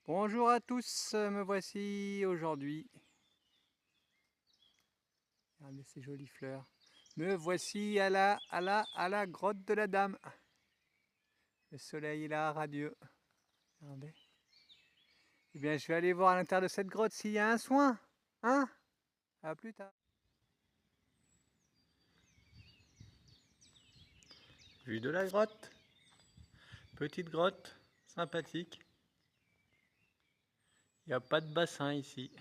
Bonjour à tous, me voici aujourd'hui. Regardez ces jolies fleurs. Me voici à la grotte de la Dame. Le soleil est là, radieux. Regardez. Eh bien, je vais aller voir à l'intérieur de cette grotte s'il y a un soin. Hein? À plus tard. Vue de la grotte. Petite grotte, sympathique. Il n'y a pas de bassin ici.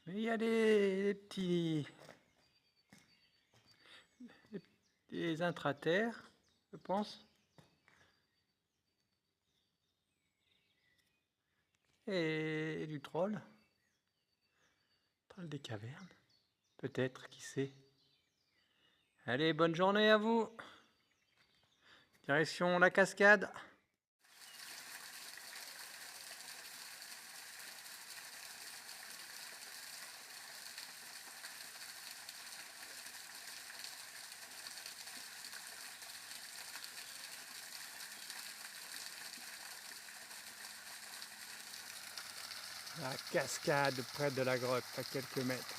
Mais il y a les petits... les intraterres, je pense. Et du troll. Troll des cavernes. Peut-être, qui sait. Allez, bonne journée à vous. Direction la cascade. La cascade près de la grotte, à quelques mètres.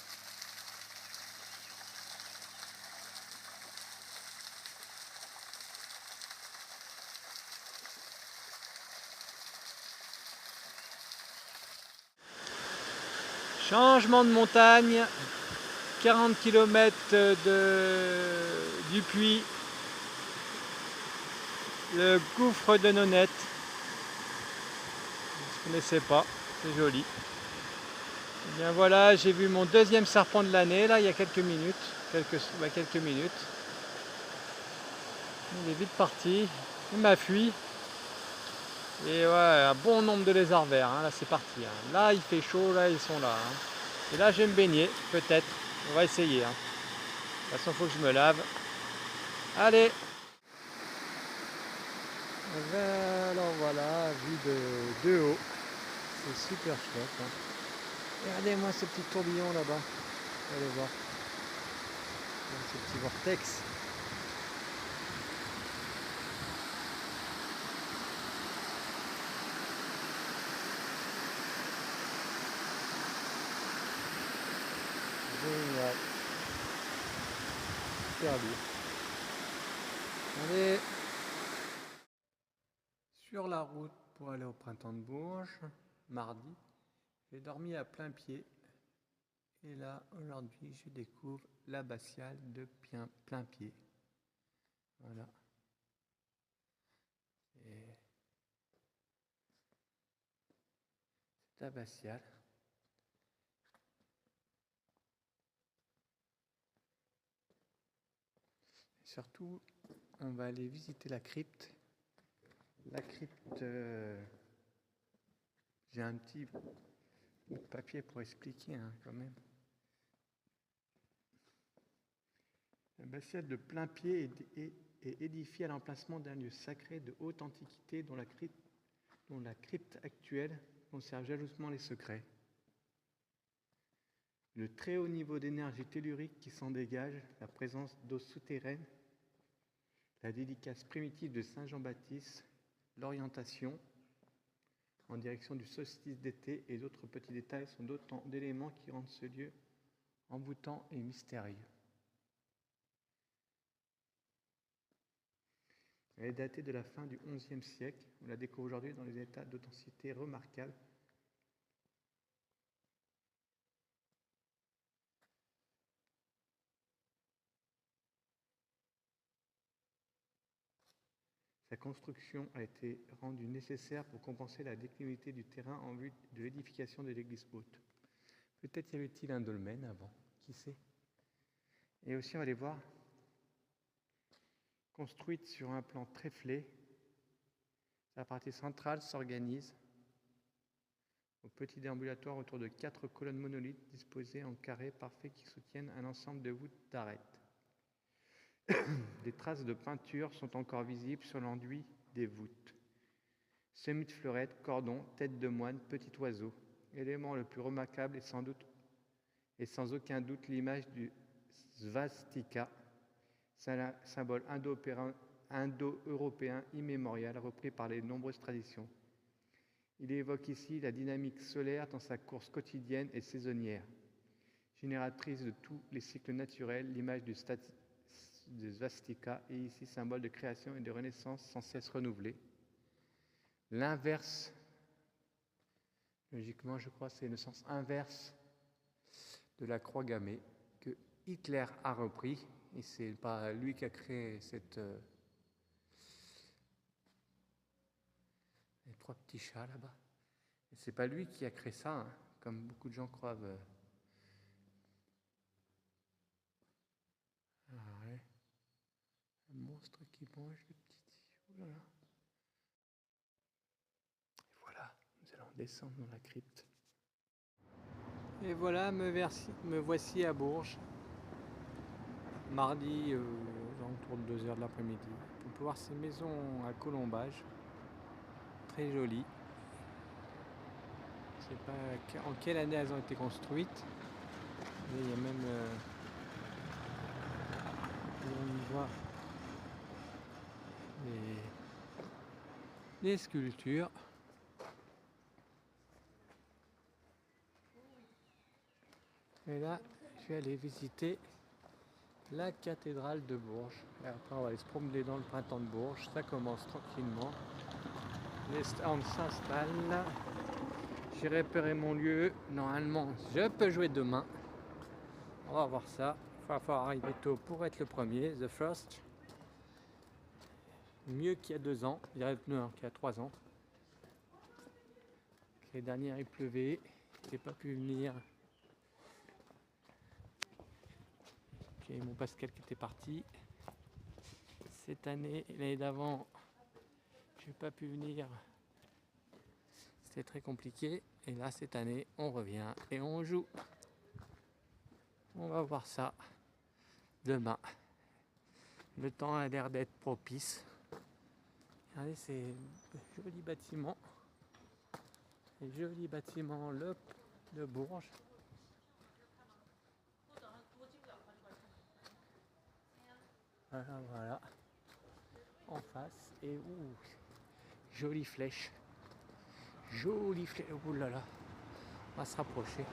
Changement de montagne, 40 km du puits, le gouffre de Nonette. Je ne connaissais pas, c'est joli. Et bien voilà, j'ai vu mon deuxième serpent de l'année, là, il y a quelques minutes. Quelques minutes. Il est vite parti, il m'a fui. Et ouais, un bon nombre de lézards verts, hein. Là c'est parti. Hein. Là il fait chaud, là ils sont là. Hein. Et là je vais me baigner, peut-être. On va essayer. Hein. De toute façon il faut que je me lave. Allez. Alors voilà, vue de haut. C'est super chouette. Hein. Regardez-moi ce petit tourbillon là-bas. Allez voir. Ce petit vortex. Génial. Super beau. Allez. Sur la route pour aller au printemps de Bourges, mardi, j'ai dormi à plein pied. Et là, aujourd'hui, je découvre l'abbatiale de plein pied. Voilà. Et cette abbatiale. Et surtout, on va aller visiter la crypte. La crypte, j'ai un petit papier pour expliquer hein, quand même. L'abbatiale de plein pied est édifiée à l'emplacement d'un lieu sacré de haute antiquité dont la crypte actuelle conserve jalousement les secrets. Le très haut niveau d'énergie tellurique qui s'en dégage, la présence d'eau souterraine, la dédicace primitive de Saint Jean-Baptiste, l'orientation en direction du solstice d'été et d'autres petits détails sont d'autant d'éléments qui rendent ce lieu envoûtant et mystérieux. Elle est datée de la fin du XIe siècle. On la découvre aujourd'hui dans des états d'authenticité remarquables. Sa construction a été rendue nécessaire pour compenser la déclivité du terrain en vue de l'édification de l'église haute. Peut-être y avait-il un dolmen avant, qui sait. Et aussi, on va aller voir, construite sur un plan tréflé, la partie centrale s'organise au petit déambulatoire autour de 4 colonnes monolithes disposées en carré parfait qui soutiennent un ensemble de voûtes d'arêtes. Des traces de peinture sont encore visibles sur l'enduit des voûtes. Semis de fleurettes, cordons, têtes de moine, petit oiseau. L'élément le plus remarquable est sans aucun doute l'image du svastika, symbole indo-européen immémorial repris par les nombreuses traditions. Il évoque ici la dynamique solaire dans sa course quotidienne et saisonnière. Génératrice de tous les cycles naturels, l'image du svastika est ici symbole de création et de renaissance sans cesse renouvelée. L'inverse, logiquement je crois, c'est le sens inverse de la croix gammée que Hitler a repris, et c'est pas lui qui a créé cette les 3 petits chats là-bas. Et c'est pas lui qui a créé ça, hein, comme beaucoup de gens croient. Ah ouais. Un monstre qui mange le petit. Oh là là. Et voilà, nous allons descendre dans la crypte. Et voilà, me voici à Bourges, mardi, autour de 2h de l'après-midi, on peut voir ces maisons à colombage, très jolies. Je ne sais pas en quelle année elles ont été construites, mais il y a même, on y voit les sculptures. Et là, je vais aller visiter la cathédrale de Bourges. Et après, on va aller se promener dans le printemps de Bourges. Ça commence tranquillement. Les stands s'installent. J'ai repéré mon lieu. Normalement, je peux jouer demain. On va voir ça. Il va falloir arriver tôt pour être le premier. The First. Mieux qu'il y a 2 ans. Je dirais qu'il y a 3 ans. Les dernières, il pleuvait. J'ai pas pu venir. J'ai mon Pascal qui était parti. Cette année, l'année d'avant, j'ai pas pu venir. C'était très compliqué. Et là, cette année, on revient et on joue. On va voir ça demain. Le temps a l'air d'être propice. Regardez ces jolis bâtiments. Les jolis bâtiments de Bourges. Voilà. En face. Et jolie flèche. Jolie flèche. Ouh là là. On va se rapprocher.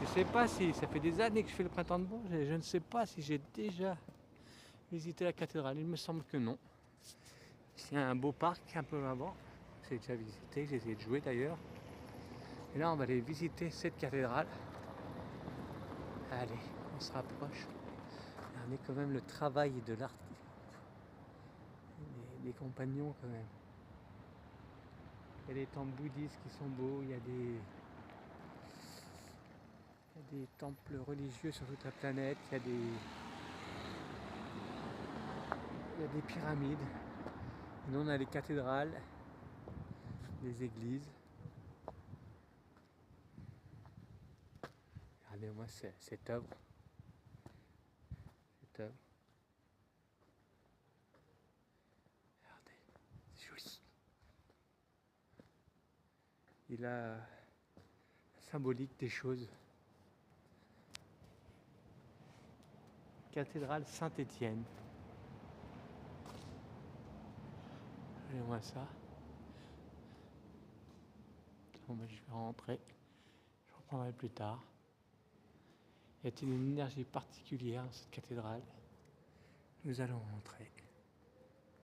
Je sais pas si ça fait des années que je fais le printemps de Bourges et je ne sais pas si j'ai déjà visité la cathédrale. Il me semble que non. C'est un beau parc un peu avant. J'ai déjà visité, j'ai essayé de jouer d'ailleurs. Et là on va aller visiter cette cathédrale. Allez, on se rapproche. Regardez quand même le travail de l'art. Les compagnons quand même. Il y a des temples bouddhistes qui sont beaux, il y a des temples religieux sur toute la planète, il y a des pyramides. Et nous on a les cathédrales, les églises. Regardez-moi cette œuvre. Regardez, c'est joli. Il a la symbolique des choses. Cathédrale Saint-Étienne. Regardez-moi ça. Bon, ben, je vais rentrer. Je reprendrai plus tard. Y a-t-il une énergie particulière dans cette cathédrale? Nous allons rentrer.